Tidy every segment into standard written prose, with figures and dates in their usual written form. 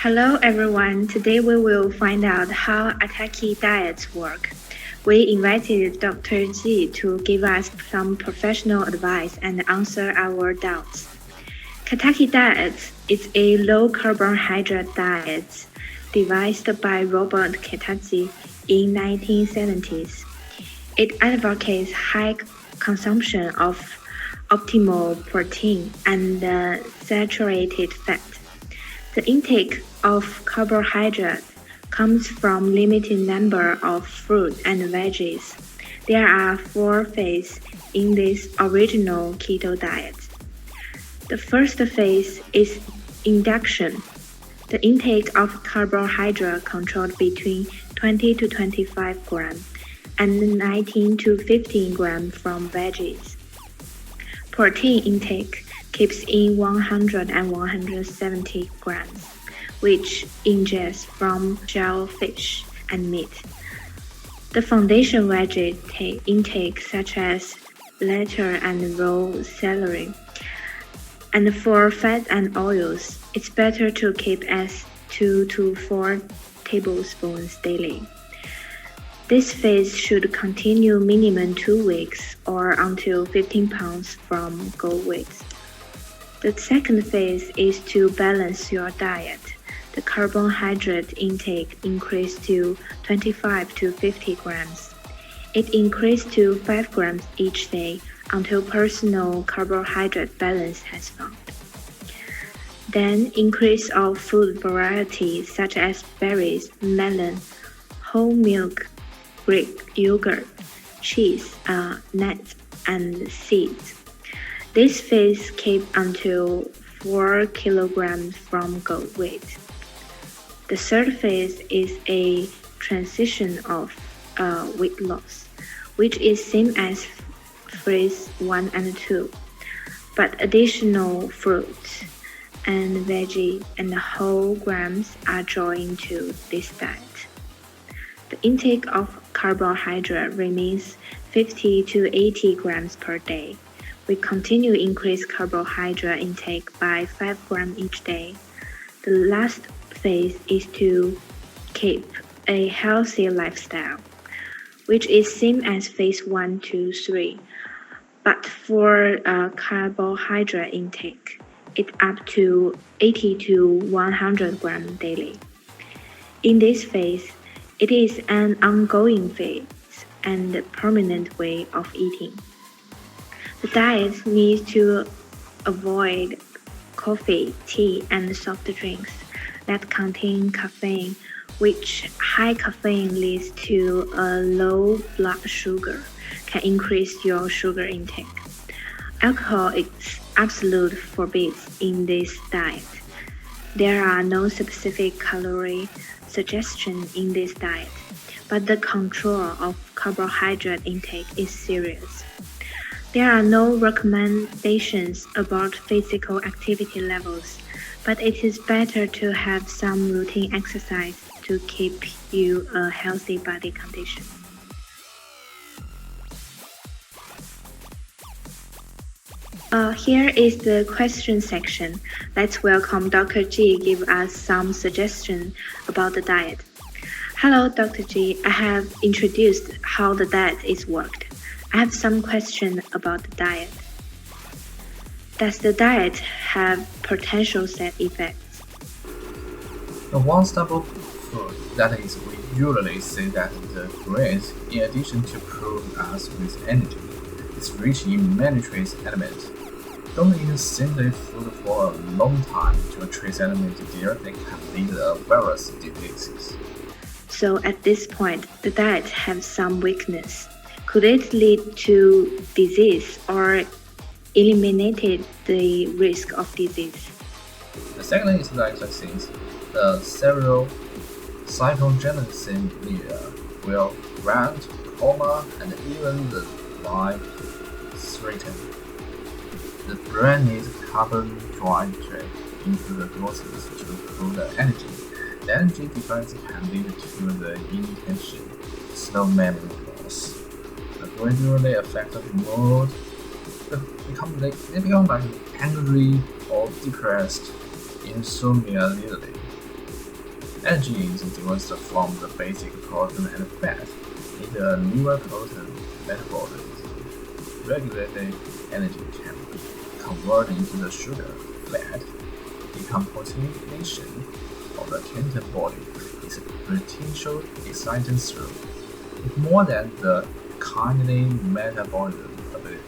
Hello everyone, today we will find out how Ataki diets work. We invited Dr. Ji to give us some professional advice and answer our doubts. Ataki diet is a low carbohydrate diet devised by Robert Kiyosaki in 1970s. It advocates high consumption of optimal protein and saturated fat. The intake of carbohydrate comes from limited number of fruit and veggies. There are 4 phases in this original keto diet. The first phase is induction. The intake of carbohydrate controlled between 20 to 25 grams and 19 to 15 grams from veggies. Protein intake keeps in 100 and 170 grams, which ingest from shellfish and meat. The foundation veggie intake such as lettuce and raw celery. And for fat and oils, it's better to keep as 2 to 4 tablespoons daily. This phase should continue minimum 2 weeks or until 15 pounds from goal weight. The second phase is to balance your diet. The carbohydrate intake increased to 25 to 50 grams. It increased to 5 grams each day until personal carbohydrate balance has found. Then increase of food variety such as berries, melon, whole milk, Greek yogurt, cheese, nuts, and seeds. This phase keep until 4 kilograms from goal weight. The third phase is a transition of weight loss, which is same as phase 1 and 2, but additional fruits and veggie and whole grams are joined to this diet. The intake of carbohydrate remains 50 to 80 grams per day. We continue increase carbohydrate intake by 5 grams each day. The last phase is to keep a healthy lifestyle, which is same as phase 1 to 3, but for carbohydrate intake, it's up to 80 to 100 grams daily. In this phase, it is an ongoing phase and permanent way of eating. The diet needs to avoid coffee, tea, and soft drinks that contain caffeine, which high caffeine leads to a low blood sugar, can increase your sugar intake. Alcohol is absolute forbids in this diet. There are no specific calorie suggestion in this diet, but the control of carbohydrate intake is serious. There are no recommendations about physical activity levels, but it is better to have some routine exercise to keep you a healthy body condition. Here is the question section. Let's welcome Dr. Ji give us some suggestions about the diet. Hello, Dr. Ji. I have introduced how the diet is worked. I have some questions about the diet. Does the diet have potential side effects? The one staple food, that is, we usually say that the grains, in addition to provide us with energy, is rich in many trace elements. Don't eat simply food for a long time to a trace element there, they can lead to various diseases. So at this point, the diet has some weakness. Could it lead to disease or eliminate the risk of disease? The second is like since the several cytogenesis will grant coma and even the life threaten. The brain needs carbohydrate into the process to produce the energy. The energy difference can lead to the inattention, slow memory loss. The gradually affect the mood. They become like angry or depressed, insomnia leading. Energy is derived from the basic protein and fat. In the liver protein metabolism, regulated energy can be converted into the sugar, fat. Decomposition of the ketone body is potential exciting through. If more than the kinase metabolism ability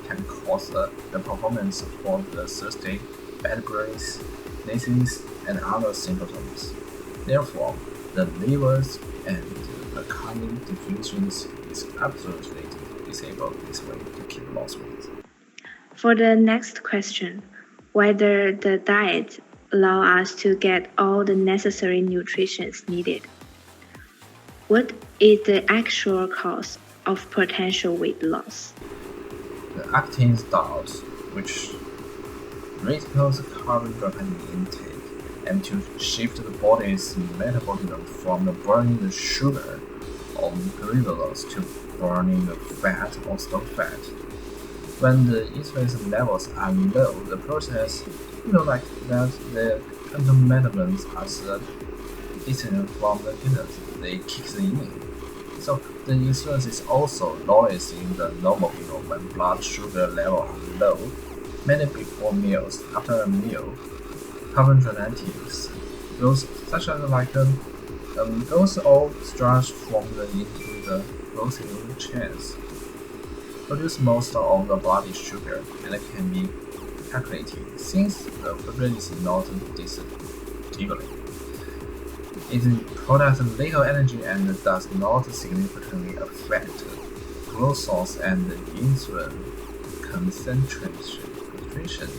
can cause the performance for the thirsty, bad breath, sneezes, and other symptoms. Therefore, the livers and the kinase deficiency is absolutely disabled this way to keep lost weight. For the next question, whether the diet allow us to get all the necessary nutrition needed. What is the actual cause of potential weight loss? The Atkins diet, which reduces carbohydrate intake and to shift the body's metabolism from burning the sugar or glucose to burning the fat or stored fat. When the insulin levels are low, the process, like that the metabolism as the insulin from the kidneys, they kicks in. So the insulin is also lowest in the normal people when blood sugar level are low. Many before meals, after a meal, carbohydrates, those such as those all stretch from the into the protein chains, produce most of the blood sugar and can be calculated since the food is not distributed. It produces little energy and does not significantly affect glucose and insulin concentration.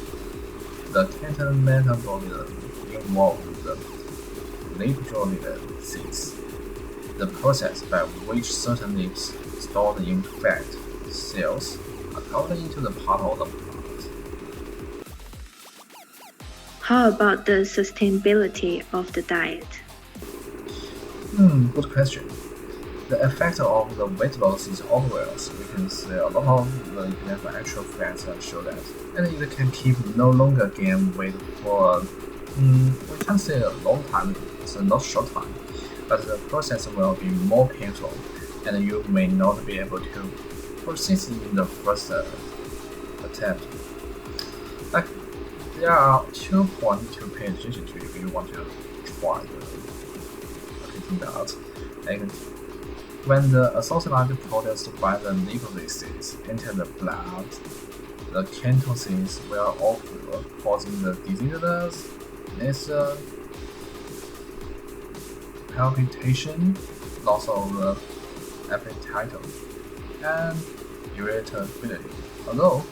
The ketone metabolism involves the lipolysis, the process by which certain lipids stored in fat cells are converted into the part of the plant. How about the sustainability of the diet? Good question. The effect of the weight loss is obvious. We can see a lot of the actual facts that show that, and it can keep no longer gain weight for we can say a long time, so not short time, but the process will be more painful, and you may not be able to persist in the first attempt. Like there are 2 points to pay attention to if you want to try the that. Like, when the associated products by the lipolysis enter the blood, the ketones will occur, causing the diseases, palpitation, loss of the appetite, and irritability. Although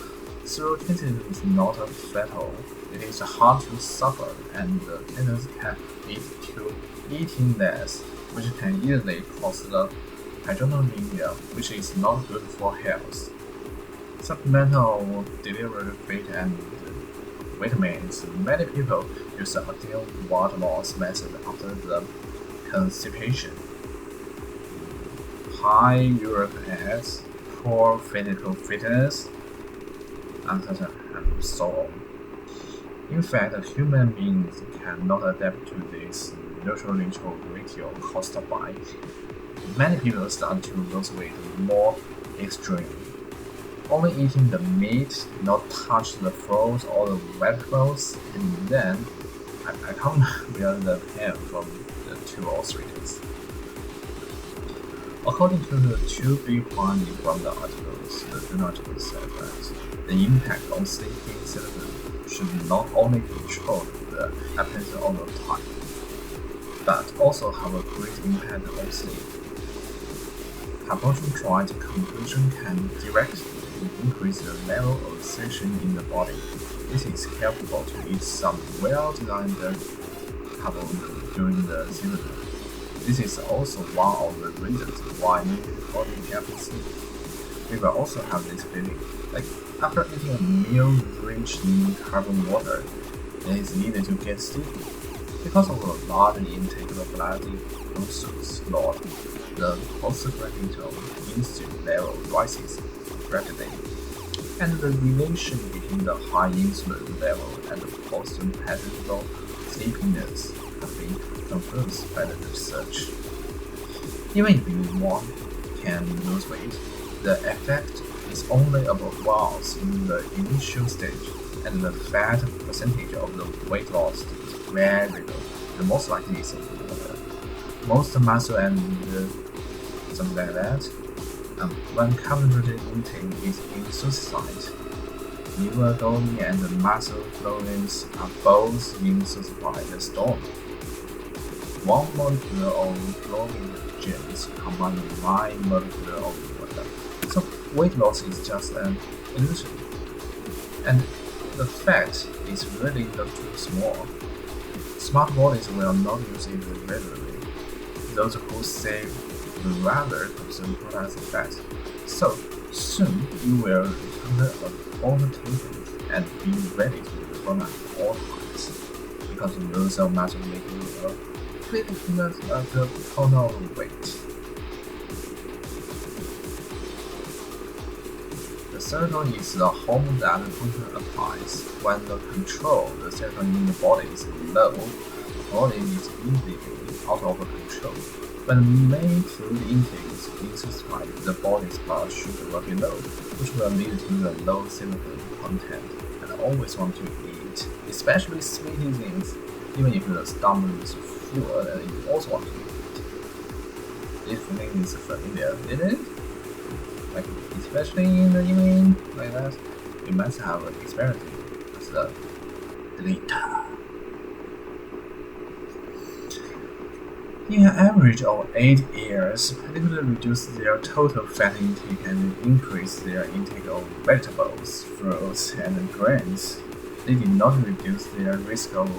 cirrhosis is not fatal, it is hard to suffer, and the ketones can lead to eating less, which can easily cause the hyponatremia, which is not good for health. Supplemental delivery fat and vitamins. Many people use the ideal weight loss method after the constipation. High uric acid, poor physical fitness, and so on. In fact, human beings cannot adapt to this neutral ratio caused by many people start to lose weight more extremely. Only eating the meat, not touch the fruits or the vegetables, and then I can't bear the pain from the 2 or 3 days. According to the 2 big findings from the articles, the journal said that the impact on sleeping symptoms should not only control the appetite over time, but also have a great impact on sleep. Carbohydrate consumption can directly increase the level of oxygen in the body. It is helpful to eat some well-designed carbohydrates during the season. This is also one of the reasons why many body help sleep. We will also have this feeling, like after eating a meal rich in carbon water, it is needed to get sleepy. Because of the large intake of blood glucose load, the postprandial insulin level rises rapidly, and the relation between the high insulin level and the postprandial sleepiness have been confirmed by the research. Even if you can lose weight, the effect is only about once in the initial stage, and the fat percentage of the weight loss is very low. The most likely is most muscle and something like that. When carbohydrate intake is insufficient, liver going and the muscle flowings are both insufficient by the storm. One molecule of chlorine genes combined with 9 molecules of water. So weight loss is just an illusion. And the fat is really not too small. Smart bodies will not use it regularly. Those who save will rather consume products of fat. So soon you will encounter alternative and be ready to burn at all times, because you lose so much and make you critical of the total weight. The serotonin is the hormone that function applies when the control the serotonin in the body is low. The body is easily out of control. When main food intake is insufficient, the body's blood sugar will be low, which will lead to the low serotonin content, and always want to eat, especially sweety things. Even if the stomach is full, and you also want to eat. This feeling is familiar, isn't it? Like, especially in the evening, like that, you must have experienced it as a deleter. In an average of 8 years, people reduce their total fat intake and increase their intake of vegetables, fruits, and grains. They did not reduce their risk of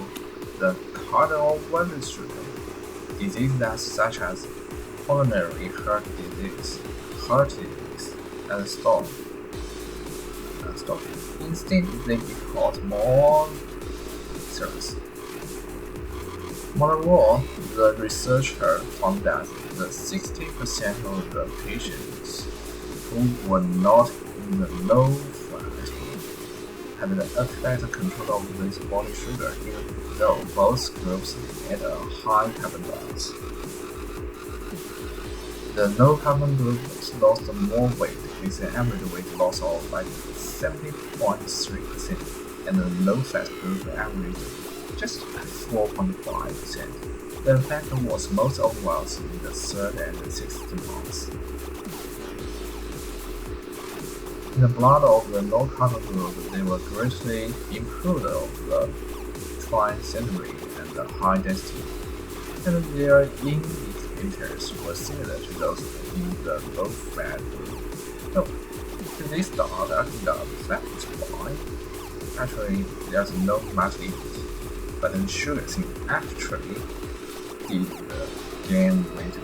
the cardiovascular diseases such as coronary heart disease, and stroke. Instead, they become more serious. Moreover, the researcher found that the 60% of the patients who were not in the low fat had the effect control of this body sugar, even though both groups had a high carbon diet. The low carbon group lost more weight with an average weight loss of like 70.3%, and the low fat group averaged just 4.5%. The effect was most obvious in the 3rd and 6th months. In the blood of the low carbon group, they were greatly improved of the triglyceride and the high density, and their indicators were similar to those in the low fat group. So, they start acting up fat is fine. Actually, there's no much in it. But the sugar thing actually did gain weight